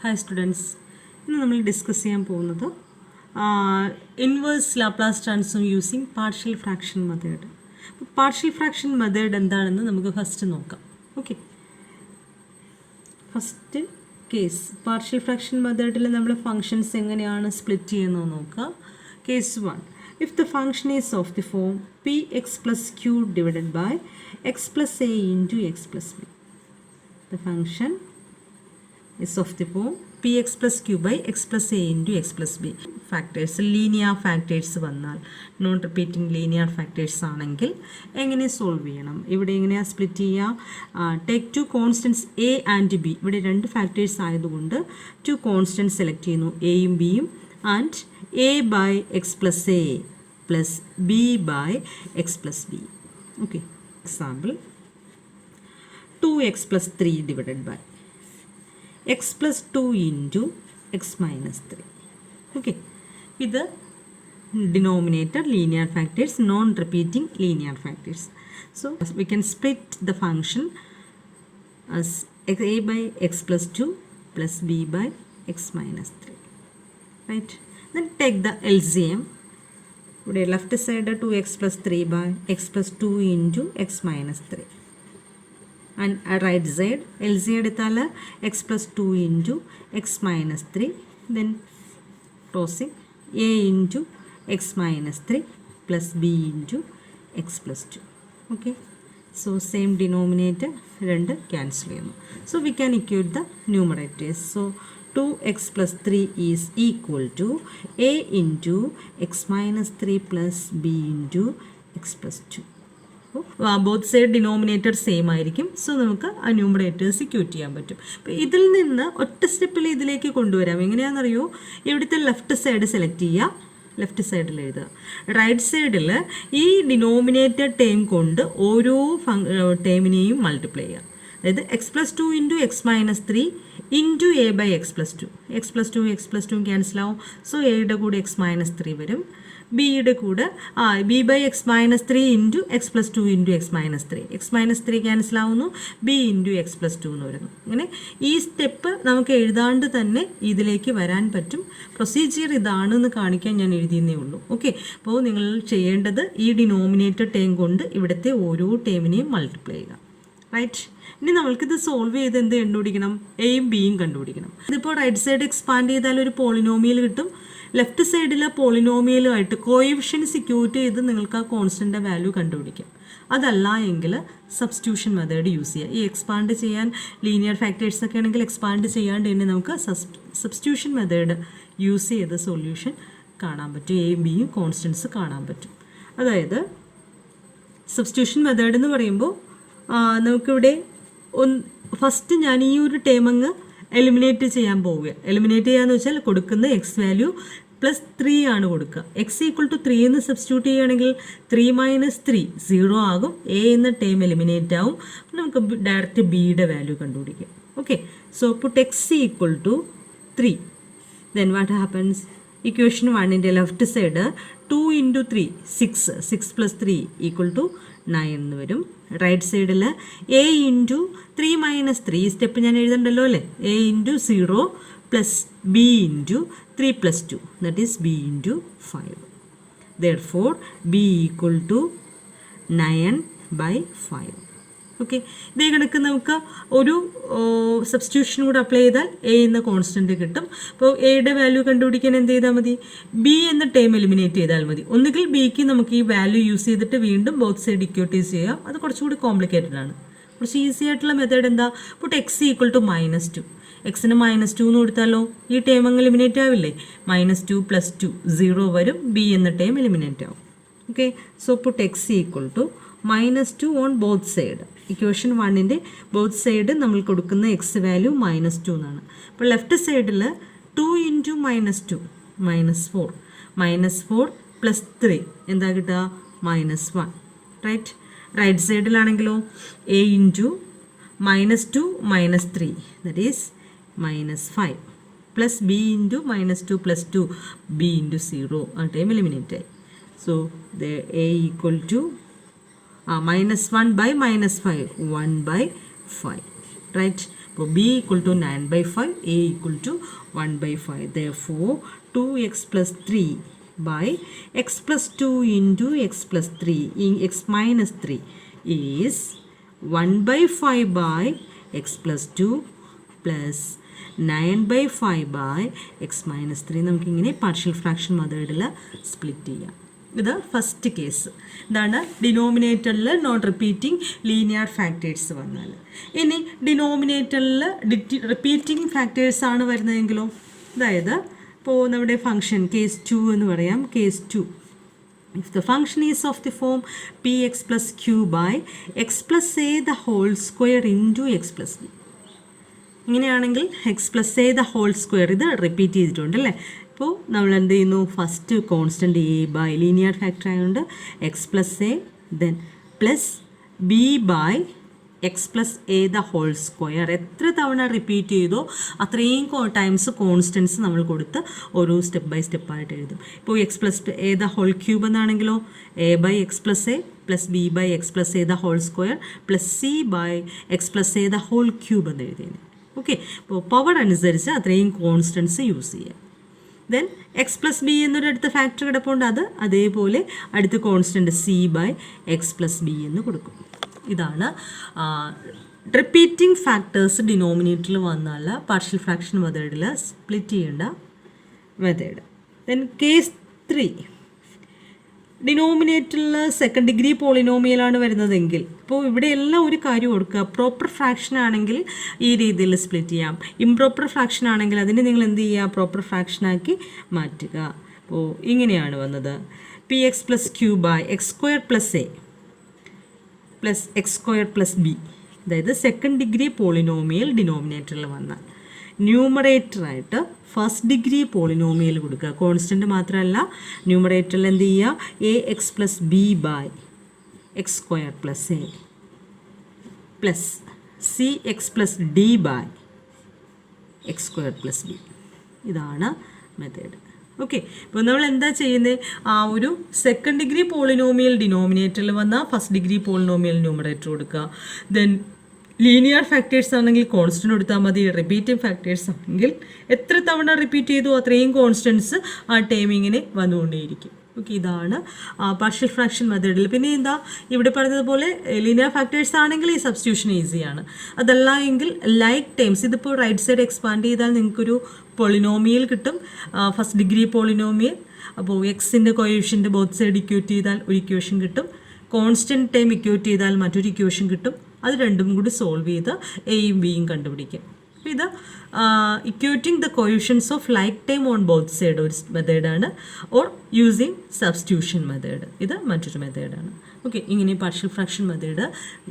Hi students, ഇന്ന് നമ്മൾ discuss ചെയ്യാൻ പോകുന്നത് inverse Laplace transform using partial fraction method. Partial fraction method എന്താണെന്ന് നമുക്ക് ഫസ്റ്റ് നോക്കാം. Okay, first case partial fraction മെത്തേഡിൽ നമ്മൾ ഫങ്ഷൻസ് എങ്ങനെയാണ് സ്പ്ലിറ്റ് ചെയ്യുന്നത് നോക്കുക. Case 1, if the function is of the form px plus q divided by x plus a into x plus b, the function is of the form px plus q by x plus a into x plus b. Factors linear factors വന്നാൽ, non repeating linear factors ആണെങ്കിൽ എങ്ങനെ solve ചെയ്യണം? ഇവിടെ എങ്ങനെയാണ് split ചെയ്യുക? Take 2 constants A and B. ഇവിടെ 2 factors ആയതുകൊണ്ട് 2 constants select ചെയ്യുന്നു, എയും ബിയും, and a by x plus a plus b by x plus b. Okay, example 2x plus 3 divided by x plus 2 into x minus 3. Okay, with the denominator linear factors, non-repeating linear factors. So we can split the function as a by x plus 2 plus b by x minus 3. Right? Then take the LCM. Left side 2x plus 3 by x plus 2 into x minus 3. And right side LCM x plus 2 into x minus 3. Then crossing a into x minus 3 plus b into x plus 2. Okay. So same denominator cancel. So we can equate the numerators. So 2x plus 3 is equal to a into x minus 3 plus b into x plus 2. Both side denominator same ആയിരിക്കും. So നമുക്ക് ആ numerators equate ചെയ്യാൻ പറ്റും. അപ്പോൾ ഇതിൽ നിന്ന് ഒറ്റ സ്റ്റെപ്പിൽ ഇതിലേക്ക് കൊണ്ടുവരാം. എങ്ങനെയാണെന്നറിയോ? ഇവിടുത്തെ ലെഫ്റ്റ് സൈഡ് സെലക്ട് ചെയ്യുക, ലെഫ്റ്റ് സൈഡിൽ എഴുതുക. റൈറ്റ് സൈഡിൽ ഈ ഡിനോമിനേറ്റർ ടേം കൊണ്ട് ഓരോ ടേമിനെയും മൾട്ടിപ്ലൈ ചെയ്യുക. അതായത് x plus 2 into x minus 3 into A by x plus 2. X plus two cancel ആവും. സോ എയുടെ കൂടെ എക്സ് മൈനസ് 3 വരും, ബിയുടെ കൂടെ B by x minus 3 into x plus 2 into x minus 3. X minus 3 cancel ആവുന്നു, B into x plus 2 എന്ന് വരുന്നു. അങ്ങനെ ഈ സ്റ്റെപ്പ് നമുക്ക് എഴുതാണ്ട് തന്നെ ഇതിലേക്ക് വരാൻ പറ്റും. പ്രൊസീജിയർ ഇതാണെന്ന് കാണിക്കാൻ ഞാൻ എഴുതിയെന്നേ ഉള്ളൂ. ഓക്കെ, അപ്പോൾ നിങ്ങൾ ചെയ്യേണ്ടത് ഈ ഡിനോമിനേറ്റർ ടേം കൊണ്ട് ഇവിടുത്തെ ഓരോ ടേമിനെയും മൾട്ടിപ്ലൈ ചെയ്യുക. റൈറ്റ്, ഇനി നമ്മൾക്കിത് സോൾവ് ചെയ്ത് എന്ത് കണ്ടുപിടിക്കണം? എയും ബിയും കണ്ടുപിടിക്കണം. ഇതിപ്പോൾ റൈറ്റ് സൈഡ് എക്സ്പാൻഡ് ചെയ്താൽ ഒരു പോളിനോമിയൽ കിട്ടും. ലെഫ്റ്റ് സൈഡിലെ പോളിനോമിയലുമായിട്ട് കോഎഫിഷ്യൻസ് ഇക്വേറ്റ് ചെയ്ത് നിങ്ങൾക്ക് ആ കോൺസ്റ്റൻ്റെ വാല്യൂ കണ്ടുപിടിക്കാം. അതല്ല എങ്കിൽ സബ്സ്റ്റിറ്റ്യൂഷൻ മെത്തേഡ് യൂസ് ചെയ്യുക. ഈ എക്സ്പാൻഡ് ചെയ്യാൻ ലീനിയർ ഫാക്ടേഴ്സ് ഒക്കെ ആണെങ്കിൽ എക്സ്പാൻഡ് ചെയ്യാണ്ട് തന്നെ നമുക്ക് സബ്സ്റ്റിറ്റ്യൂഷൻ മെത്തേഡ് യൂസ് ചെയ്ത് സൊല്യൂഷൻ കാണാൻ പറ്റും. എയും ബിയും കോൺസ്റ്റൻസ് കാണാൻ പറ്റും. അതായത് സബ്സ്റ്റിറ്റ്യൂഷൻ മെത്തേഡ് എന്ന് പറയുമ്പോൾ നമുക്കിവിടെ ഫസ്റ്റ് ഞാൻ ഈ ഒരു ടേം അങ്ങ് എലിമിനേറ്റ് ചെയ്യാൻ പോവുക. എലിമിനേറ്റ് ചെയ്യാന്ന് വെച്ചാൽ കൊടുക്കുന്ന എക്സ് വാല്യൂ പ്ലസ് 3 ആണ് കൊടുക്കുക. എക്സ് ഈക്വൽ ടു 3 എന്ന് സബ്സ്റ്റിറ്റ്യൂട്ട് ചെയ്യുകയാണെങ്കിൽ 3 മൈനസ് 3 0 ആകും. എ എന്ന ടേം എലിമിനേറ്റ് ആവും. നമുക്ക് ഡയറക്റ്റ് ബിയുടെ വാല്യൂ കണ്ടുപിടിക്കാം. Okay, so put X equal to 3. Then what happens? Equation 1ൻ്റെ left side 2 into 3 6 plus 3 equal to 9 എന്ന് വരും. റൈറ്റ് സൈഡിൽ എ ഇൻറ്റു 3 മൈനസ് 3, ഈ സ്റ്റെപ്പ് ഞാൻ എഴുതണ്ടല്ലോ അല്ലേ? A into 0 plus B into 3 plus 2, that is B into 5. Therefore B equal to 9 by 5. Okay, ഇതേ കണക്ക് നമുക്ക് ഒരു സബ്സ്റ്റിറ്റ്യൂഷൻ കൂടെ അപ്ലൈ ചെയ്താൽ എ എന്ന കോൺസ്റ്റൻറ്റ് കിട്ടും. അപ്പോൾ എയുടെ വാല്യൂ കണ്ടുപിടിക്കാൻ എന്ത് ചെയ്താൽ മതി? ബി എന്ന ടേം എലിമിനേറ്റ് ചെയ്താൽ മതി. ഒന്നുകിൽ ബിക്ക് നമുക്ക് ഈ വാല്യൂ യൂസ് ചെയ്തിട്ട് വീണ്ടും ബോത്ത് സൈഡ് ഇക്വേറ്റീവ് ചെയ്യാം. അത് കുറച്ചുകൂടി കോംപ്ലിക്കേറ്റഡ് ആണ്. കുറച്ച് ഈസി ആയിട്ടുള്ള മെത്തേഡ് എന്താ? Put X equal to -2. എക്സിന് -2 എന്ന് കൊടുത്താലോ ഈ ടേം അങ്ങ് എലിമിനേറ്റ് ആവില്ലേ? -2 പ്ലസ് 2 0 വരും. ബി എന്ന ടേം എലിമിനേറ്റ് ആവും. Okay, so put X equal to -2 on both side. Equation 1ൻ്റെ ബോത്ത് സൈഡ് നമ്മൾ കൊടുക്കുന്ന എക്സ് വാല്യൂ -2 എന്നാണ്. അപ്പോൾ ലെഫ്റ്റ് സൈഡിൽ 2 ഇൻറ്റു -2 -4 -4 പ്ലസ് 3 എന്താ കിട്ടുക? -1. റൈറ്റ്, റൈറ്റ് സൈഡിലാണെങ്കിലോ a into -2 -3 that is -5 plus B into -2 plus 2 b into 0. ആ ടൈം എലിമിനേറ്റ് ആയി. So a equal to -1 by -5 1 by 5. Right? അപ്പോൾ b equal to 9/5, a equal to 1/5. Therefore 2x plus 3 by x plus 2 into x plus 3 in x minus 3 is 1/5 by x plus 2 plus 9/5 by x minus 3. നമുക്കിങ്ങനെ partial fraction മെത്തേഡിൽ split ചെയ്യാം. ഇത് first case. ഇതാണ് ഡിനോമിനേറ്ററിൽ non repeating linear factors വന്നാൽ. ഇനി ഡിനോമിനേറ്ററിൽ repeating ഫാക്ടേഴ്സാണ് വരുന്നതെങ്കിലോ, അതായത് ഇപ്പോൾ നമ്മുടെ ഫംഗ്ഷൻ കേസ് 2 എന്ന് പറയാം. Case 2, if the function is of the form px plus q by x plus a the whole square into x plus b. ഇങ്ങനെയാണെങ്കിൽ x plus a the whole square ഇത് repeat ചെയ്തിട്ടുണ്ട് അല്ലേ. ഇപ്പോൾ നമ്മൾ എന്ത് ചെയ്യുന്നു, first constant a by linear factor ആയതുകൊണ്ട് x plus a, then plus B by x plus a the whole square. എത്ര തവണ റിപ്പീറ്റ് ചെയ്തോ അത്രയും ടൈംസ് കോൺസ്റ്റൻസ് നമ്മൾ കൊടുത്ത് ഓരോ സ്റ്റെപ്പ് ബൈ സ്റ്റെപ്പായിട്ട് എഴുതും. ഇപ്പോൾ x plus a the whole cube എന്നാണെങ്കിലോ a by x plus A plus B by x plus a the whole square plus c by x plus a the whole cube എന്ന് എഴുതിയത്. Okay, അപ്പോൾ power അനുസരിച്ച് അത്രയും constants use ചെയ്യാം. Then x plus b എന്നൊരു അടുത്ത factor കിടപ്പുണ്ട്, അത് അതേപോലെ അടുത്ത constant c by x plus b എന്ന് കൊടുക്കും. ഇതാണ് റിപ്പീറ്റിംഗ് ഫാക്ടേഴ്സ് ഡിനോമിനേറ്ററിൽ വന്നാൽ പാർഷ്യൽ ഫ്രാക്ഷൻ മെത്തേഡിൽ സ്പ്ലിറ്റ് ചെയ്യേണ്ട മെത്തേഡ്. ദെൻ കേസ് 3, ഡിനോമിനേറ്ററിൽ സെക്കൻഡ് ഡിഗ്രി പോളിനോമിയലാണ് വരുന്നതെങ്കിൽ, ഇപ്പോൾ ഇവിടെ എല്ലാം ഒരു കാര്യം ഓർക്കുക, പ്രോപ്പർ ഫ്രാക്ഷൻ ആണെങ്കിൽ ഈ രീതിയിൽ സ്പ്ലിറ്റ് ചെയ്യാം, ഇംപ്രോപ്പർ ഫ്രാക്ഷൻ ആണെങ്കിൽ അതിനെ നിങ്ങൾ എന്ത് ചെയ്യുക, പ്രോപ്പർ ഫ്രാക്ഷനാക്കി മാറ്റുക. അപ്പോൾ ഇങ്ങനെയാണ് വന്നത്, P X plus Q by X square plus A plus X square plus B. അതായത് സെക്കൻഡ് ഡിഗ്രി പോളിനോമിയൽ ഡിനോമിനേറ്ററിൽ വന്നാൽ ന്യൂമറേറ്ററായിട്ട് ഫസ്റ്റ് ഡിഗ്രി പോളിനോമിയൽ കൊടുക്കുക. കോൺസ്റ്റൻറ്റ് മാത്രമല്ല, ന്യൂമറേറ്ററിൽ എന്ത് ചെയ്യുക, A X plus B by X square plus A plus C X plus D by X square plus B. ഇതാണ് മെത്തേഡ്. ഓക്കെ, ഇപ്പോൾ നമ്മൾ എന്താ ചെയ്യുന്നത്, ആ ഒരു സെക്കൻഡ് ഡിഗ്രി പോളിനോമിയൽ ഡിനോമിനേറ്ററിൽ വന്നാൽ ഫസ്റ്റ് ഡിഗ്രി പോളിനോമിയൽ ന്യൂമറേറ്റർ കൊടുക്കുക. ദെൻ ലീനിയർ ഫാക്ടേഴ്സ് ആണെങ്കിൽ കോൺസ്റ്റൻറ്റ് കൊടുത്താൽ മതി. റിപ്പീറ്റിംഗ് ഫാക്ടേഴ്സ് ആണെങ്കിൽ എത്ര തവണ റിപ്പീറ്റ് ചെയ്തു അത്രയും കോൺസ്റ്റൻസ് ആ ടൈമിങ്ങിന് വന്നുകൊണ്ടേയിരിക്കും. ഓക്കെ, ഇതാണ് പാർഷ്യൽ ഫ്രാക്ഷൻ മെത്തേഡിൽ. പിന്നെ എന്താ ഇവിടെ പറഞ്ഞതുപോലെ ലീനിയർ ഫാക്ടേഴ്സ് ആണെങ്കിൽ ഈ സബ്സ്റ്റിറ്റ്യൂഷൻ ഈസിയാണ്. അതല്ല എങ്കിൽ ലൈക്ക് ടൈംസ്, ഇതിപ്പോൾ റൈറ്റ് സൈഡ് എക്സ്പാൻഡ് ചെയ്താൽ നിങ്ങൾക്കൊരു പോളിനോമിയൽ കിട്ടും, ഫസ്റ്റ് ഡിഗ്രി പോളിനോമിയൽ. അപ്പോൾ എക്സിൻ്റെ കോഎഫിഷ്യൻ്റ് ബോത്ത് സൈഡ് ഇക്വേറ്റ് ചെയ്താൽ ഒരു ഇക്വേഷൻ കിട്ടും, കോൺസ്റ്റൻറ്റ് ടൈം ഇക്വേറ്റ് ചെയ്താൽ മറ്റൊരു ഇക്വേഷൻ കിട്ടും. അത് രണ്ടും കൂടി സോൾവ് ചെയ്ത് എയും ബിയും കണ്ടുപിടിക്കാം. ഇത് equating the coefficients of like time on both side ഒരു മെത്തേഡാണ്, ഓർ യൂസിങ് സബ്സ്റ്റിറ്റ്യൂഷൻ മെത്തേഡ് ഇത് മറ്റൊരു മെത്തേഡാണ്. ഓക്കെ, ഇങ്ങനെ പാർഷ്യൽ ഫ്രാക്ഷൻ മെത്തേഡ്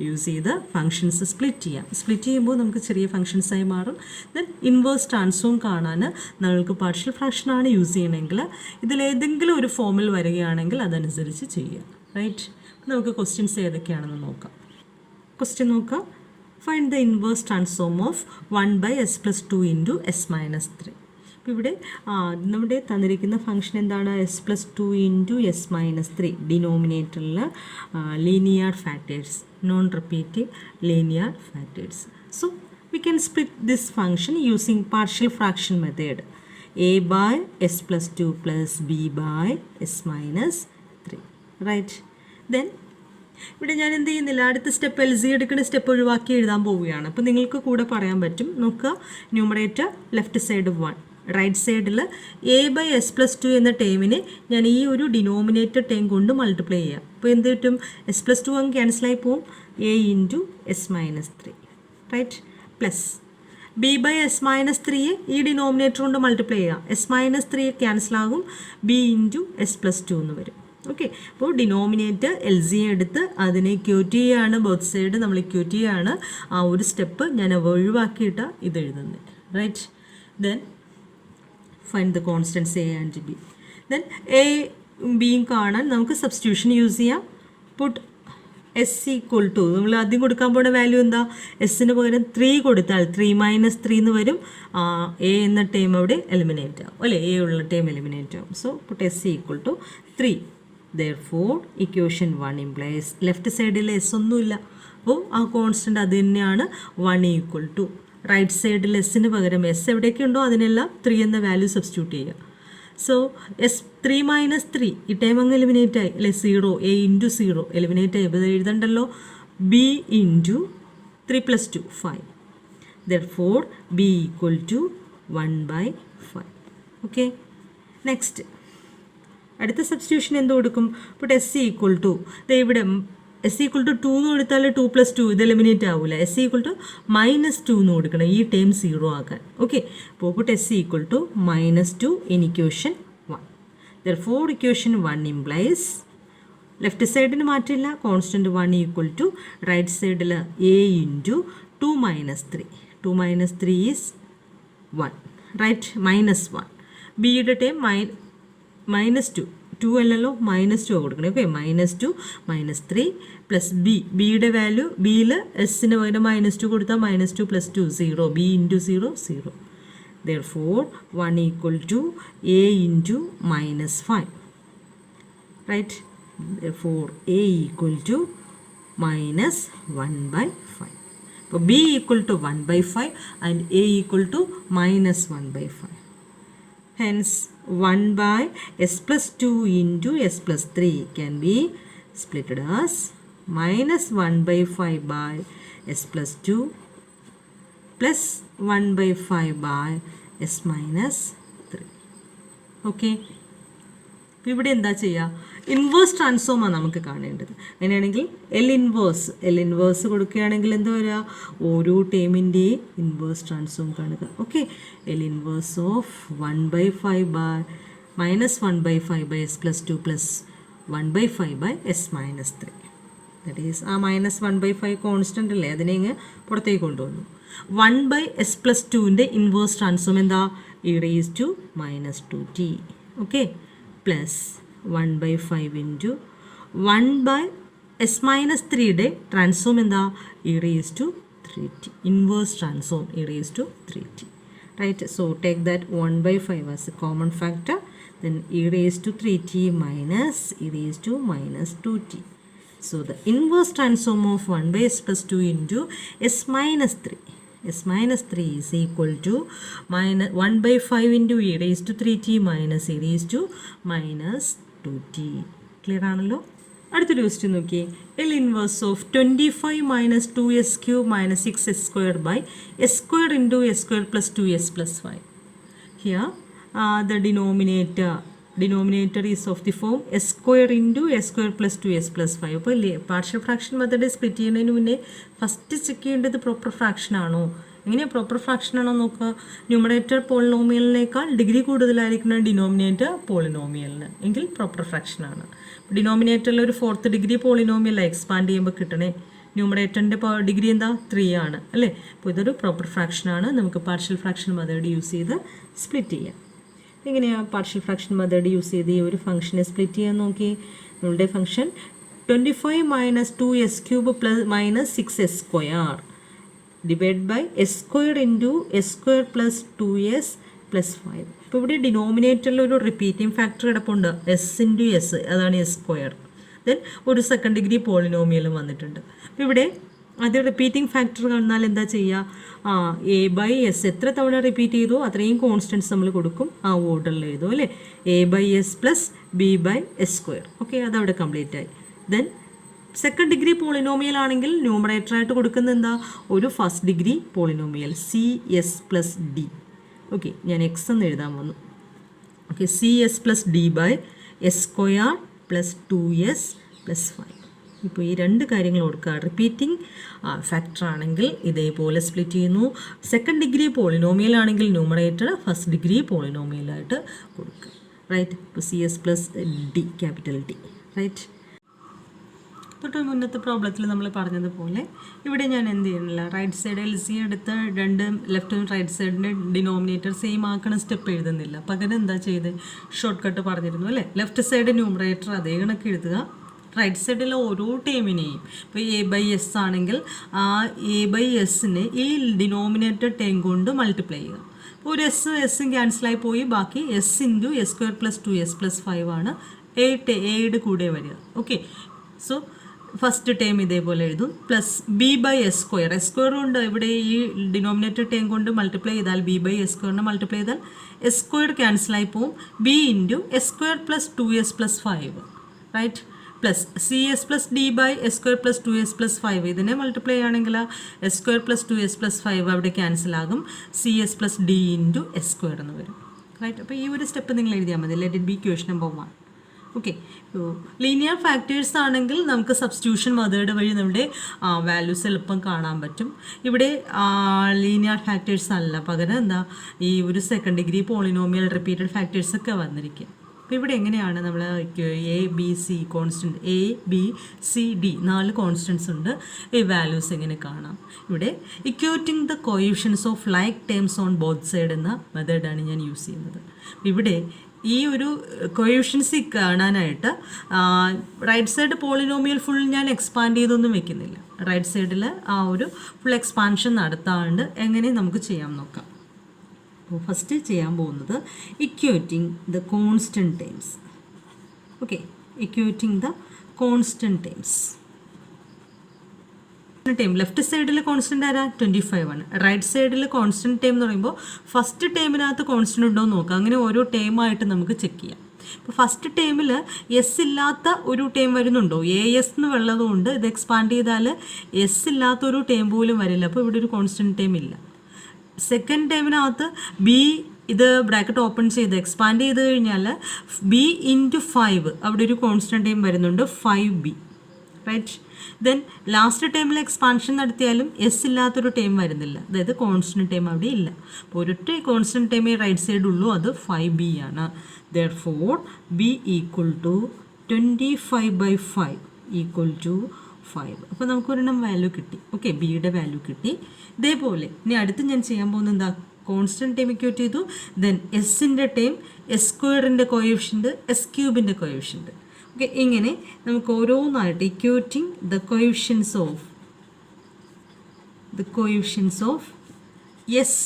യൂസ് ചെയ്ത് ഫങ്ഷൻസ് സ്പ്ലിറ്റ് ചെയ്യാം. സ്പ്ലിറ്റ് ചെയ്യുമ്പോൾ നമുക്ക് ചെറിയ ഫങ്ഷൻസായി മാറും. ദെൻ ഇൻവേഴ്സ് ട്രാൻസ്ഫോം കാണാൻ നമ്മൾക്ക് പാർഷ്യൽ ഫ്രാക്ഷനാണ് യൂസ് ചെയ്യണമെങ്കിൽ ഇതിലേതെങ്കിലും ഒരു ഫോമിൽ വരികയാണെങ്കിൽ അതനുസരിച്ച് ചെയ്യാം. റൈറ്റ്, നമുക്ക് ക്വസ്റ്റ്യൻസ് ഏതൊക്കെയാണെന്ന് നോക്കാം. ക്വസ്റ്റ്യൻ നോക്കാം. Find the inverse transform of 1/s + 2 into s minus 3. ഇപ്പോൾ ഇവിടെ നമ്മുടെ തന്നിരിക്കുന്ന ഫംഗ്ഷൻ എന്താണ്, s + 2 ഇൻറ്റു എസ് മൈനസ് 3. ഡിനോമിനേറ്ററിൽ linear factors, non repeating linear factors. So we can split this function using partial fraction method. a by s + 2 plus b by s minus 3. Right, then ഇവിടെ ഞാൻ എന്ത് ചെയ്യുന്നില്ല, അടുത്ത step L C എടുക്കുന്ന step ഒഴിവാക്കി എഴുതാൻ പോവുകയാണ്. അപ്പോൾ നിങ്ങൾക്ക് കൂടെ പറയാൻ പറ്റും. നോക്കുക, ന്യൂമറേറ്റർ ലെഫ്റ്റ് സൈഡ് 1, റൈറ്റ് സൈഡിൽ എ ബൈ എസ് + 2 എന്ന ടേമിനെ ഞാൻ ഈ ഒരു ഡിനോമിനേറ്റർ ടേം കൊണ്ട് മൾട്ടിപ്ലൈ ചെയ്യാം. അപ്പോൾ എന്ത് കിട്ടും, s + 2 അങ്ങ് ക്യാൻസലായി പോവും, a into s minus 3. Right, plus B by s minus 3 ഈ ഡിനോമിനേറ്റർ കൊണ്ട് മൾട്ടിപ്ലൈ ചെയ്യാം. എസ് മൈനസ് 3 ക്യാൻസലാകും, ബി ഇൻറ്റു എസ് + 2 എന്ന് വരും. ഓക്കെ, അപ്പോൾ ഡിനോമിനേറ്റർ എൽ സി എടുത്ത് അതിനെ ഇക്വേറ്റ് ചെയ്യുകയാണ്, ബോത്ത് സൈഡ് നമ്മൾ ഇക്വേറ്റ് ചെയ്യുകയാണ്. ആ ഒരു സ്റ്റെപ്പ് ഞാൻ ഒഴിവാക്കിയിട്ട് ഇത് എഴുതുന്നത്. Right, then find the constants A and B. Then A ബിയും കാണാൻ നമുക്ക് സബ്സ്റ്റിറ്റ്യൂഷൻ യൂസ് ചെയ്യാം. പുട്ട് എസ് ഈക്വൽ ടു, നമ്മൾ ആദ്യം കൊടുക്കാൻ പോകുന്ന വാല്യൂ എന്താ, എസ്സിന് പകരം 3 കൊടുത്താൽ 3 - 3 എന്ന് വരും. എ എന്ന ടൈം അവിടെ എലിമിനേറ്റ് ആവും അല്ലേ, എ ഉള്ള ടൈം എലിമിനേറ്റ് ആവും. So put S equal to 3. Therefore equation 1 implies left സൈഡിൽ എസ് ഒന്നുമില്ല, അപ്പോൾ ആ കോൺസ്റ്റൻ്റ് അത് തന്നെയാണ് 1 = റൈറ്റ് സൈഡിൽ എസ്സിന് പകരം എസ് എവിടെയൊക്കെ ഉണ്ടോ അതിനെല്ലാം 3 എന്ന വാല്യൂ സബ്സ്റ്റിറ്റ്യൂട്ട് ചെയ്യുക. സോ എസ് 3 മൈനസ് 3 ഈ ടൈം അങ്ങ് എലിമിനേറ്റ് ആയി അല്ലെ, 0 a ഇൻറ്റു 0 എലിമിനേറ്റ് ആയി. ഇപ്പോൾ എഴുതണ്ടല്ലോ, b into 3 + 2 5. Therefore b equal to 1/5. Okay, next അടുത്ത സബ്സ്റ്റിറ്റ്യൂഷൻ എന്ത് കൊടുക്കും? ഇപ്പോൾ എസ് ഈക്വൽ ടു ഇവിടെ എസ് ഈക്വൽ ടു 2 എന്ന് കൊടുത്താൽ 2 + 2 ഇത് എലിമിനേറ്റ് ആവില്ല. എസ് ഈക്വൽ ടു -2 എന്ന് കൊടുക്കണം ഈ ടേം 0 ആക്കാൻ. ഓക്കെ, അപ്പോൾ put S equal to -2 in equation 1. Therefore equation 1 implies left സൈഡിന് മാറ്റില്ല, കോൺസ്റ്റൻറ്റ് 1 ഈക്വൽ ടു റൈറ്റ് സൈഡിൽ a ഇൻറ്റു 2 - 3. 2 - 3 is 1, right, -1. ബിയുടെ ടൈം -2 അല്ലല്ലോ, -2 കൊടുക്കണം. ഓക്കെ, -2 - 3 പ്ലസ് ബിയുടെ വാല്യൂ, ബിയിൽ എസ്സിന് പകരം -2 കൊടുത്താൽ -2 + 2 0, b into 0 0. Therefore 1 equal to a into -5, right? Therefore a equal to -1/5. So b equal to 1/5 and a equal to -1/5. Hence 1 by s plus 2 into s plus 3 can be splitted as -1/5 by s plus 2 plus 1/5 by s minus 3. Okay. ഇവിടെ എന്താ ചെയ്യുക? Inverse ട്രാൻസ്ഫോമാണ് നമുക്ക് കാണേണ്ടത്. അങ്ങനെയാണെങ്കിൽ L inverse കൊടുക്കുകയാണെങ്കിൽ എന്താ വരിക? ഓരോ ടേമിൻ്റെയും ഇൻവേഴ്സ് ട്രാൻസ്ഫോം കാണുക. Okay, L inverse of 1/5 by -1/5 by s plus 2 plus 1/5 by s minus 3. That is ആ -1/5 കോൺസ്റ്റൻ്റ് അല്ലേ, അതിനെ ഇങ്ങ് പുറത്തേക്ക് കൊണ്ടുവന്നു. 1/s പ്ലസ് 2ൻ്റെ ഇൻവേഴ്സ് ട്രാൻസ്ഫോം എന്താ? e raised to -2t. Okay, plus 1/5 into 1/s minus 3യുടെ ട്രാൻസ്ഫോം എന്താ? e raised to 3t. Inverse transform e raised to 3t. Right, so take that 1/5 as A common factor, then e raised to 3t minus e raised to -2t. So the inverse transform of 1/s plus 2 into s minus 3. S minus 3 is equal to 1/5 into e raised to 3t minus e raised to -2t. Clear ആണല്ലോ? അടുത്തൊരു question നോക്കിയേ. L inverse of 25 minus 2s cube minus 6s squared by s squared into s squared plus 2s plus 5. Here the denominator is of the form s square into s square plus 2s plus 5. അപ്പോൾ partial fraction method split ചെയ്യുന്നതിന് മുന്നേ first check ചെയ്യേണ്ടത് proper fraction ആണോ. എങ്ങനെയാണ് proper fraction ആണോ നോക്കുക? Numerator പോളിനോമിയലിനേക്കാൾ degree കൂടുതലായിരിക്കുന്ന denominator പോളിനോമിയലിന് എങ്കിൽ proper fraction ആണ്. ഡിനോമിനേറ്ററിൽ ഒരു 4th ഡിഗ്രി പോളിനോമിയൽ എക്സ്പാൻഡ് ചെയ്യുമ്പോൾ കിട്ടണേ ന്യൂമറേറ്ററിൻ്റെ ഡിഗ്രി എന്താ? 3 ആണ് അല്ലേ. അപ്പോൾ ഇതൊരു പ്രോപ്പർ ഫ്രാക്ഷൻ ആണ്. നമുക്ക് പാർഷ്യൽ ഫ്രാക്ഷൻ മെത്തേഡ് യൂസ് ചെയ്ത് സ്പ്ലിറ്റ് ചെയ്യാം. എങ്ങനെയാണ് പാർഷ്യൽ ഫ്രാക്ഷൻ മെത്തേഡ് യൂസ് ചെയ്ത് ഈ ഒരു ഫംഗ്ഷനെ സ്പ്ലിറ്റ് ചെയ്യാൻ നോക്കി? നമ്മളുടെ function 25 minus 2s cube plus minus 6s square divided by s square into s square plus 2s plus 5. ഇപ്പോൾ ഇവിടെ ഡിനോമിനേറ്ററിൽ ഒരു റിപ്പീറ്റിംഗ് ഫാക്ടർ കിടപ്പുണ്ട്, s ഇൻറ്റു എസ്, അതാണ് s സ്ക്വയർ. ദെൻ ഒരു 2nd ഡിഗ്രി പോളിനോമിയലും വന്നിട്ടുണ്ട്. അപ്പോൾ ഇവിടെ അത് റിപ്പീറ്റിംഗ് ഫാക്ടർ കാണാൽ എന്താ ചെയ്യുക? a/s എത്ര തവണ റിപ്പീറ്റ് ചെയ്തോ അത്രയും കോൺസ്റ്റൻസ് നമ്മൾ കൊടുക്കും, ആ ഓർഡറിൽ എഴുതും അല്ലേ. a/s plus b/s square. Okay, അതവിടെ കംപ്ലീറ്റ് ആയി. ദെൻ 2nd ഡിഗ്രി പോളിനോമിയൽ ആണെങ്കിൽ ന്യൂമറേറ്ററായിട്ട് കൊടുക്കുന്നത് എന്താ? ഒരു 1st degree polynomial cs plus d. Okay, ഞാൻ എക്സ് എന്ന് എഴുതാൻ വന്നു. Okay, cs plus d/s square plus 2s plus 5. ഇപ്പോൾ ഈ 2 കാര്യങ്ങൾ ഓർക്കുക. റിപ്പീറ്റിംഗ് ഫാക്ടർ ആണെങ്കിൽ ഇതേപോലെ സ്പ്ലിറ്റ് ചെയ്യുന്നു. 2nd ഡിഗ്രി പോളിനോമിയൽ ആണെങ്കിൽ ന്യൂമറേറ്റർ 1st ഡിഗ്രി പോളിനോമിയലായിട്ട് കൊടുക്കുക. റൈറ്റ്, ഇപ്പോൾ cs plus d, capital D. Right, തൊട്ട് മുന്നത്തെ പ്രോബ്ലത്തിൽ നമ്മൾ പറഞ്ഞതുപോലെ ഇവിടെ ഞാൻ എന്ത് ചെയ്യുന്നില്ല, റൈറ്റ് സൈഡ് LC എടുത്ത് ലെഫ്റ്റും റൈറ്റ് സൈഡിൻ്റെ ഡിനോമിനേറ്റർ സെയിം ആക്കണ സ്റ്റെപ്പ് എഴുതുന്നില്ല. പകരം എന്താ ചെയ്ത് ഷോർട്ട് കട്ട് പറഞ്ഞിരുന്നു അല്ലേ. ലെഫ്റ്റ് സൈഡ് ന്യൂമറേറ്റർ അതേ കണക്ക് എഴുതുക, റൈറ്റ് സൈഡിലെ ഓരോ ടേമിനെയും ഇപ്പോൾ a/s ആണെങ്കിൽ ആ a/sനെ ഈ ഡിനോമിനേറ്റർ ടേം കൊണ്ട് മൾട്ടിപ്ലൈ ചെയ്യുക. അപ്പോൾ ഒരു എസ്സും ക്യാൻസലായി പോയി, ബാക്കി s into s square plus 2s plus 5 ആണ് എയുടെ കൂടെ വരിക. ഓക്കെ, സോ ഫസ്റ്റ് ടേം ഇതേപോലെ എഴുതും plus B by S square കൊണ്ട് ഇവിടെ ഈ ഡിനോമിനേറ്റർ ടേം കൊണ്ട് മൾട്ടിപ്ലൈ ചെയ്താൽ ബി ബൈ എസ് സ്ക്വയറിനെ മൾട്ടിപ്ലൈ ചെയ്താൽ എസ് സ്ക്വയർ ക്യാൻസലായി പോവും. B into S square plus 2s plus 5 right plus C S plus D by S square plus 2s plus 5 ഇതിനെ മൾട്ടിപ്ലൈ ആണെങ്കിൽ S square plus 2s plus 5 അവിടെ ക്യാൻസലാകും. C S plus D into S square എന്ന് വരും right. അപ്പോൾ ഈ ഒരു step നിങ്ങൾ എഴുതിയാൽ മതി. Let it be question number 1. Okay, linear factors ആണെങ്കിൽ നമുക്ക് സബ്സ്റ്റിറ്റ്യൂഷൻ മെത്തേഡ് വഴി നമ്മുടെ വാല്യൂസ് എളുപ്പം കാണാൻ പറ്റും. ഇവിടെ ലീനിയർ ഫാക്ടേഴ്സ് അല്ല, പകരം എന്താ ഈ ഒരു second degree polynomial repeated factors ഒക്കെ വന്നിരിക്കുക. അപ്പോൾ ഇവിടെ എങ്ങനെയാണ് നമ്മൾ A B C constant A B C D 4 കോൺസ്റ്റൻറ്റ്സ് ഉണ്ട്. ഈ വാല്യൂസ് എങ്ങനെ കാണാം? ഇവിടെ equating the coefficients of like terms on both side എന്ന മെത്തേഡാണ് ഞാൻ യൂസ് ചെയ്യുന്നത്. ഇവിടെ ഈ ഒരു കോഎഫിഷ്യൻസി കാണാനായിട്ട് റൈറ്റ് സൈഡ് പോളിനോമിയൽ ഫുൾ ഞാൻ എക്സ്പാൻഡ് ചെയ്തൊന്നും വെക്കുന്നില്ല. റൈറ്റ് സൈഡിൽ ആ ഒരു ഫുൾ എക്സ്പാൻഷൻ നടത്താണ്ട് എങ്ങനെ നമുക്ക് ചെയ്യാൻ നോക്കാം. അപ്പോൾ ഫസ്റ്റ് ചെയ്യാൻ പോകുന്നത് equating the constant terms. Okay, equating the constant terms. Time left സൈഡിൽ കോൺസ്റ്റൻ്റ് ആരാ 25 ആണ്. റൈറ്റ് സൈഡിൽ കോൺസ്റ്റൻറ്റ് ടൈം എന്ന് പറയുമ്പോൾ ഫസ്റ്റ് ടൈമിനകത്ത് കോൺസ്റ്റൻ്റ് ഉണ്ടോ എന്ന് നോക്കാം. അങ്ങനെ ഓരോ ടൈമായിട്ട് നമുക്ക് ചെക്ക് ചെയ്യാം. ഇപ്പോൾ ഫസ്റ്റ് ടൈമിൽ എസ് ഇല്ലാത്ത ഒരു ടൈം വരുന്നുണ്ടോ? എസ് എന്ന് ഉള്ളതുകൊണ്ട് ഇത് എക്സ്പാൻഡ് ചെയ്താൽ എസ് ഇല്ലാത്ത ഒരു ടൈം പോലും വരില്ല. അപ്പോൾ ഇവിടെ ഒരു കോൺസ്റ്റൻറ്റ് ടൈം ഇല്ല. സെക്കൻഡ് ടൈമിനകത്ത് ബി ഇത് ബ്രാക്കറ്റ് ഓപ്പൺ ചെയ്ത് എക്സ്പാൻഡ് ചെയ്ത് കഴിഞ്ഞാൽ ബി ഇൻറ്റു 5 അവിടെ ഒരു കോൺസ്റ്റൻറ്റ് ടൈം വരുന്നുണ്ട് 5b റൈറ്റ്. ദെൻ ലാസ്റ്റ് ടൈമിൽ എക്സ്പാൻഷൻ നടത്തിയാലും എസ് ഇല്ലാത്തൊരു ടൈം വരുന്നില്ല, അതായത് കോൺസ്റ്റൻറ്റ് ടൈം അവിടെ ഇല്ല. അപ്പോൾ ഒരൊറ്റ കോൺസ്റ്റൻറ്റ് ടൈമേ റൈറ്റ് സൈഡ് ഉള്ളൂ, അത് 5b ആണ്. Therefore B equal to 25/5 equal to 5. അപ്പോൾ നമുക്കൊരെണ്ണം വാല്യൂ കിട്ടി. ഓക്കെ, ബിയുടെ വാല്യൂ കിട്ടി. ഇതേപോലെ ഇനി അടുത്ത് ഞാൻ ചെയ്യാൻ പോകുന്നത് എന്താ, കോൺസ്റ്റൻറ്റ് ടൈം ഇക്വേറ്റ് ചെയ്തു. ദെൻ എസിൻ്റെ ടൈം, എസ് സ്ക്വയറിൻ്റെ കോഎഫിഷ്യൻറ്റ്, എസ് ക്യൂബിൻ്റെ കോഎഫിഷ്യൻറ്റ്. ഓക്കെ, ഇങ്ങനെ നമുക്ക് ഓരോന്നായിട്ട് equating the coefficients of s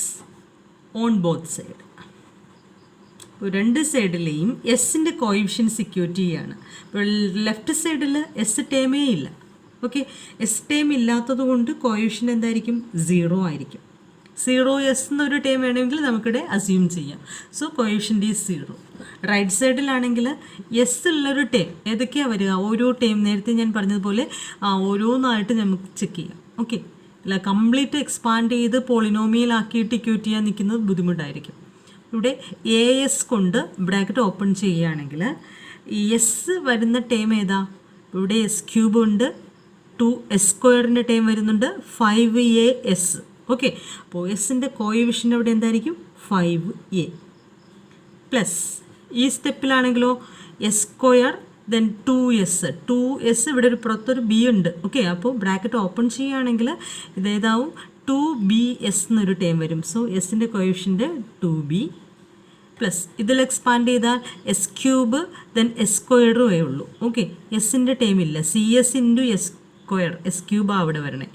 on both side. ഇപ്പോൾ രണ്ട് സൈഡിലെയും എസിൻ്റെ കോഎഫിഷ്യൻസ് ഇക്വേറ്റ് ചെയ്യുകയാണ്. ഇപ്പോൾ ലെഫ്റ്റ് സൈഡിൽ എസ് ടേമേ ഇല്ല. ഓക്കെ, എസ് ടൈം ഇല്ലാത്തത് കൊണ്ട് കോഎഫിഷ്യൻ്റ് എന്തായിരിക്കും? 0 ആയിരിക്കും. 0s എന്നൊരു ടൈം വേണമെങ്കിൽ നമുക്കിവിടെ അസ്യൂം ചെയ്യാം. So coefficient is 0. റൈറ്റ് സൈഡിലാണെങ്കിൽ എസ് ഉള്ളൊരു ടൈം ഏതൊക്കെയാണ് വരിക? ഓരോ ടൈം നേരത്തെ ഞാൻ പറഞ്ഞതുപോലെ ഓരോന്നായിട്ട് നമുക്ക് ചെക്ക് ചെയ്യാം. ഓക്കെ, അല്ല കംപ്ലീറ്റ് എക്സ്പാൻഡ് ചെയ്ത് പോളിനോമിയലാക്കിയിട്ട് ഇക്വേറ്റ് ചെയ്യാൻ നിൽക്കുന്നത് ബുദ്ധിമുട്ടായിരിക്കും. ഇവിടെ എ എസ് കൊണ്ട് ബ്രാക്കറ്റ് ഓപ്പൺ ചെയ്യുകയാണെങ്കിൽ എസ് വരുന്ന ടൈം ഏതാ? ഇവിടെ എസ് ക്യൂബ് ഉണ്ട്, 2s സ്ക്വയറിൻ്റെ ടൈം വരുന്നുണ്ട് 5as. ഓക്കെ, അപ്പോൾ എസിൻ്റെ കോഎഫിഷ്യൻ്റ് അവിടെ എന്തായിരിക്കും? 5a പ്ലസ് ഈ സ്റ്റെപ്പിലാണെങ്കിലോ എസ് സ്ക്വയർ ദെൻ 2s ഇവിടെ ഒരു പുറത്തൊരു ബി ഉണ്ട്. ഓക്കെ, അപ്പോൾ ബ്രാക്കറ്റ് ഓപ്പൺ ചെയ്യുകയാണെങ്കിൽ ഇതേതാവും 2bs എന്നൊരു ടൈം വരും. സോ എസിൻ്റെ കോഎഫിഷ്യൻ്റ് 2b പ്ലസ് ഇതിൽ എക്സ്പാൻഡ് ചെയ്താൽ എസ് ക്യൂബ് ദെൻ എസ് സ്ക്വയറുമേ ഉള്ളൂ. ഓക്കെ, എസിൻ്റെ ടൈം ഇല്ല. CS into S square, s ക്യൂബാണ് അവിടെ വരണേ,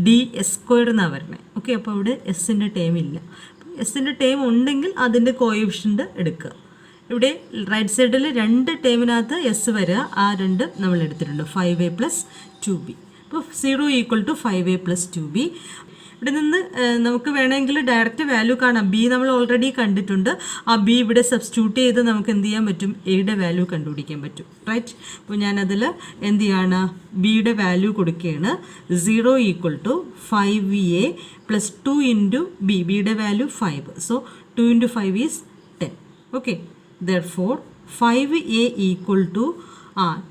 ഡി എസ് സ്ക്വയർ എന്നാണ് വരണേ. ഓക്കെ, അപ്പോൾ ഇവിടെ എസിൻ്റെ ടൈം ഇല്ല. എസിൻ്റെ ടൈം ഉണ്ടെങ്കിൽ അതിൻ്റെ കോഎഫിഷ്യൻ്റ് എടുക്കുക. ഇവിടെ റൈറ്റ് സൈഡിൽ 2 ടൈമിനകത്ത് എസ് വരിക, ആ 2 നമ്മൾ എടുത്തിട്ടുണ്ട് 5a പ്ലസ് 2b. അപ്പോൾ 0 equal to 5a plus 2b. ഇവിടെ നിന്ന് നമുക്ക് വേണമെങ്കിൽ ഡയറക്റ്റ് വാല്യൂ കാണാം. ബി നമ്മൾ ഓൾറെഡി കണ്ടിട്ടുണ്ട്. ആ ബി ഇവിടെ സബ്സ്റ്റിറ്റ്യൂട്ട് ചെയ്ത് നമുക്ക് എന്ത് ചെയ്യാൻ പറ്റും? എയുടെ വാല്യൂ കണ്ടുപിടിക്കാൻ പറ്റും റൈറ്റ്. അപ്പോൾ ഞാനതിൽ എന്ത് ചെയ്യാണ്? ബിയുടെ വാല്യൂ കൊടുക്കുകയാണ്. 0 equal to 5a plus 2 into B. ബിയുടെ value 5. So 2 into 5 is 10. Okay, therefore 5a equal to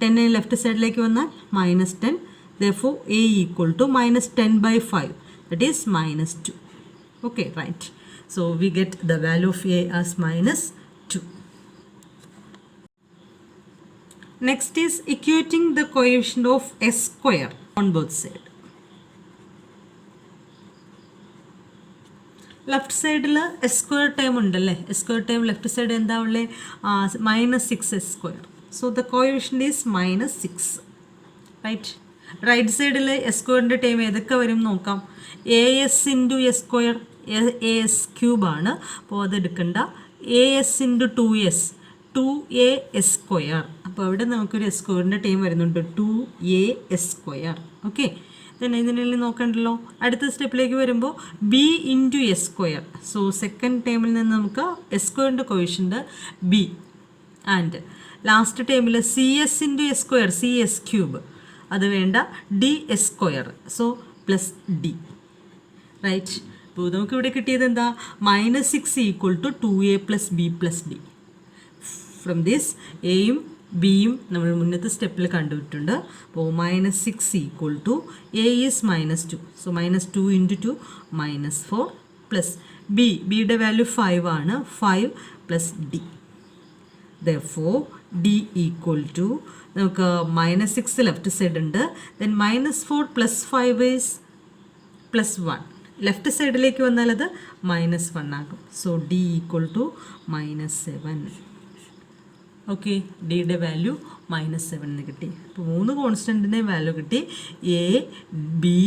10 left സൈഡിലേക്ക് വന്നാൽ -10. Therefore a equal to -10/5. That is -2. Okay, right. So we get the value of a as -2. Next is equating the coefficient of s square on both sides. Left സൈഡിൽ S square time ഉണ്ടല്ലേ? S square time left side എന്താ ഉള്ളത്? -6s square. So the coefficient is -6 right. Right സൈഡിൽ S സ്ക്വയറിൻ്റെ time ഏതൊക്കെ വരും നോക്കാം. as into S square, as ക്യൂബാണ്. അപ്പോൾ അത് എടുക്കണ്ട. as ഇൻറ്റു 2s, 2a² അപ്പോൾ അവിടെ നമുക്കൊരു എസ് സ്ക്വയറിൻ്റെ ടൈം വരുന്നുണ്ട് 2a². ഓക്കെ, then ഇതിനുള്ളിൽ നോക്കണ്ടല്ലോ. അടുത്ത സ്റ്റെപ്പിലേക്ക് വരുമ്പോൾ b into S square. So second ടേമിൽ നിന്ന് നമുക്ക് എസ് സ്ക്വയറിൻ്റെ കോയിഷ്യൻ്റ് b ആൻഡ് ലാസ്റ്റ് ടേമിൽ C S into S square, C S cube, അത് വേണ്ട D S square. So plus D. Right, അപ്പോൾ നമുക്കിവിടെ കിട്ടിയത് എന്താ? -6 = 2a + b + d. From this എയും ബിയും നമ്മൾ മുന്നത്തെ സ്റ്റെപ്പിൽ കണ്ടുപിട്ടുണ്ട്. അപ്പോൾ -6 = a ഈസ് -2. സോ -2 × 2 -4 പ്ലസ് ബിയുടെ വാല്യൂ 5 ആണ്, 5 + d. Therefore d = നമുക്ക് -6 ലെഫ്റ്റ് സൈഡ് ഉണ്ട്, ദെൻ -4 + 5 ഈസ് +1. ലെഫ്റ്റ് സൈഡിലേക്ക് വന്നാൽ അത് -1 ആകും. So d = -7. ഓക്കെ, ഡിയുടെ വാല്യൂ -7 എന്ന് കിട്ടി. അപ്പോൾ 3 കോൺസ്റ്റൻറ്റിൻ്റെ വാല്യൂ കിട്ടി, എ ബി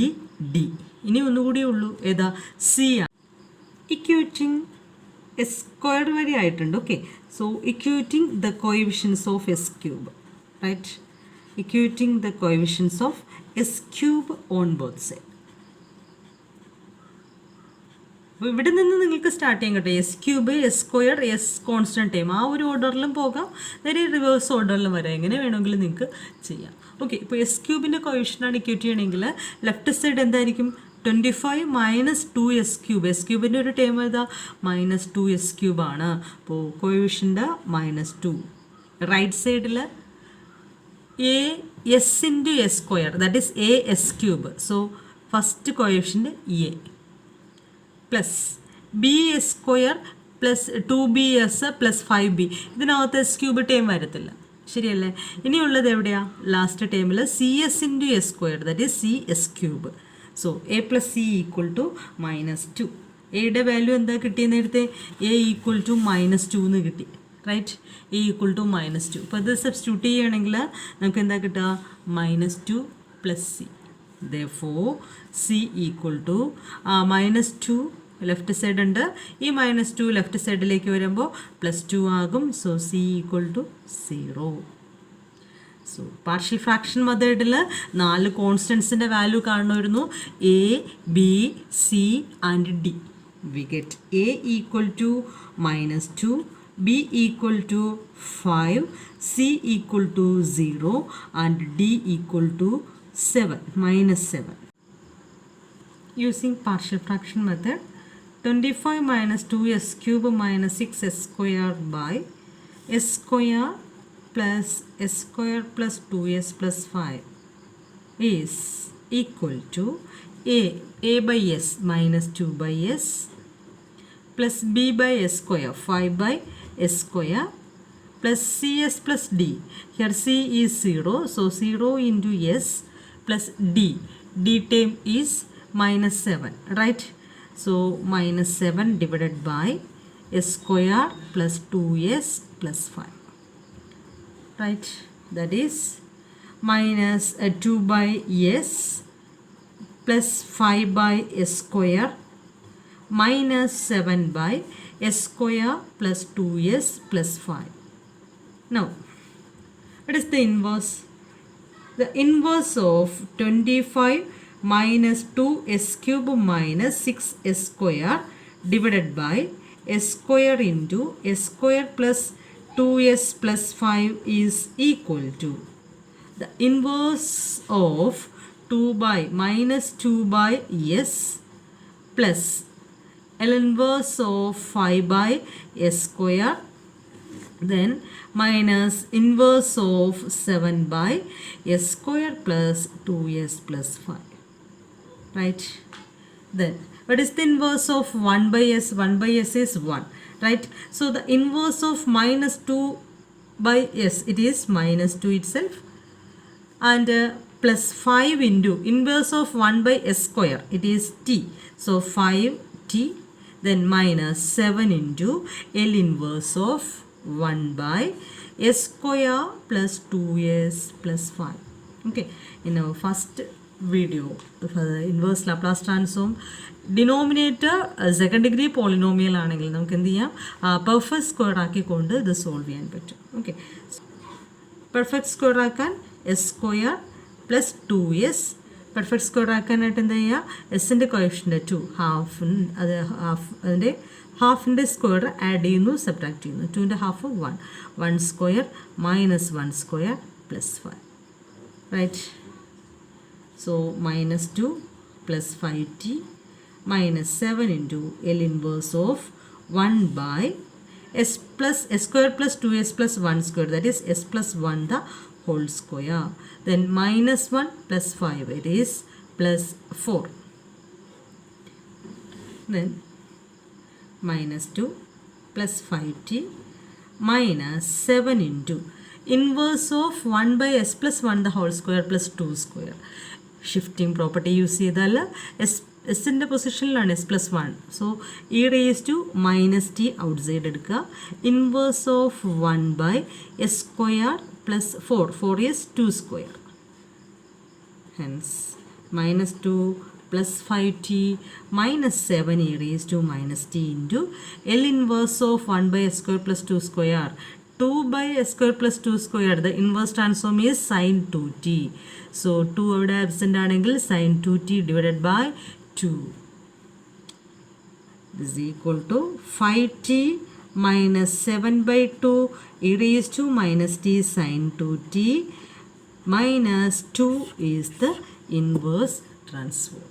ഡി. ഇനി ഒന്നുകൂടിയേ ഉള്ളൂ, ഏതാ? സി ആണ്. ഇക്വേറ്റിംഗ് എസ് സ്ക്വയർ വരെ ആയിട്ടുണ്ട്. Okay, so equating the coefficients of S cube. Right, equating the coefficients of S cube on both side. അപ്പോൾ ഇവിടെ നിന്ന് നിങ്ങൾക്ക് സ്റ്റാർട്ട് ചെയ്യാൻ കേട്ടോ. S cube, S square, S constant time, ആ ഒരു ഓർഡറിലും പോകാം, നേരെ റിവേഴ്സ് ഓർഡറിലും വരാം. എങ്ങനെ വേണമെങ്കിലും നിങ്ങൾക്ക് ചെയ്യാം. ഓക്കെ, ഇപ്പോൾ എസ് ക്യൂബിൻ്റെ കോഎഫിഷ്യൻ്റാണ് ഇക്വേറ്റ് ചെയ്യണമെങ്കിൽ ലെഫ്റ്റ് സൈഡ് എന്തായിരിക്കും? 25 - 2s³. എസ് ക്യൂബിൻ്റെ ഒരു ടൈം ഏതാ? -2s³ ആണ്. അപ്പോൾ കോഎഫിഷ്യൻ്റ് -2. റൈറ്റ് സൈഡിൽ A S into S square, that is A S cube. So first coefficient A plus B S square plus 2bs plus 5b. ഇതിനകത്ത് S cube time വരത്തില്ല, ശരിയല്ലേ? ഇനിയുള്ളത് എവിടെയാണ്? ലാസ്റ്റ് ടൈമിൽ C S into S square, that is C S cube. So A plus C = -2. എയുടെ value എന്താ കിട്ടിയെന്ന് നേരത്തെ? എ = -2 എന്ന് കിട്ടി. Right, A = -2. അപ്പോൾ ഇത് സബ്സ്റ്റിറ്റ്യൂട്ട് ചെയ്യുകയാണെങ്കിൽ നമുക്ക് എന്താ കിട്ടുക? -2 + c. Therefore c = -2 left side ഉണ്ട്, ഈ -2 ലെഫ്റ്റ് സൈഡിലേക്ക് വരുമ്പോൾ +2 ആകും. So c = 0. So partial fraction മെത്തേഡിൽ 4 കോൺസ്റ്റൻസിൻ്റെ വാല്യൂ കാണുമായിരുന്നു, A B C and D. We get A = -2, b = 5, c = 0 and d = 7, -7. Using partial fraction method, 25 - 2s³ - 6s² by s² plus s² plus 2s plus 5 is equal to a by s -2 by s plus b by s² 5 by s² plus cs plus d. Here c is 0, so 0 into s plus d term is -7, right? So -7 divided by s² plus 2s plus 5, right? That is -2 by s plus 5 by s² -7 by s² plus 2s plus 5. Now, what is the inverse? The inverse of 25 minus 2s³ minus 6s² divided by s² into s² plus 2s plus 5 is equal to the inverse of 2 by minus 2 by s plus L inverse of 5 by s² then minus inverse of 7 by s² plus 2s plus 5, right? Then what is the inverse of 1 by s? 1 by s is 1, right? So the inverse of -2 by s, it is -2 itself, and plus 5 into inverse of 1 by s², it is t, so 5t, then minus 7 into L inverse of 1 by s² plus 2s plus 5. Okay, in our first video for the inverse Laplace transform. Denominator second degree polynomial ആണെങ്കിൽ നമുക്ക് എന്ത് ചെയ്യാം, perfect square ആക്കിക്കൊണ്ട് ഇത് solve ചെയ്യാൻ പറ്റും. Okay, perfect square ആക്കാൻ s square plus 2s, perfect square ആക്കാനായിട്ട് എന്താ ചെയ്യുക, എസിൻ്റെ കോഎഫിഷ്യൻ്റ് 2 അതിൻ്റെ ഹാഫിൻ്റെ സ്ക്വയർ ആഡ് ചെയ്യുന്നു, സബ്ട്രാക്ട് ചെയ്യുന്നു. 2ൻ്റെ half 1, 1 square minus 1 square plus 5, right. So minus 2 plus 5t minus 7 into L inverse of 1 by s square plus 2s plus 1 square, that is s plus 1 the whole square. Then minus 1 plus 5, it is plus 4. Then minus 2 plus 5t minus 7 into inverse of 1 by s plus 1 the whole square plus 2 square. Shifting property use ചെയ്താൽ എസിൻ്റെ പൊസിഷനിലാണ് s plus 1. So e raise to minus t outside എടുക്കുക. Inverse of 1 by S square plus 4 is 2 square. Hence minus 2 plus 5t minus 7 e raised to minus t into L inverse of 1 by s square plus 2 square. 2 by s square plus 2 square, the inverse transform is sin 2t. So 2 അവിടെ absent ആണെങ്കിൽ sin 2t divided by 2 is equal to 5t minus 7 by 2 e raised to minus t sin 2t minus 2 is the inverse transform.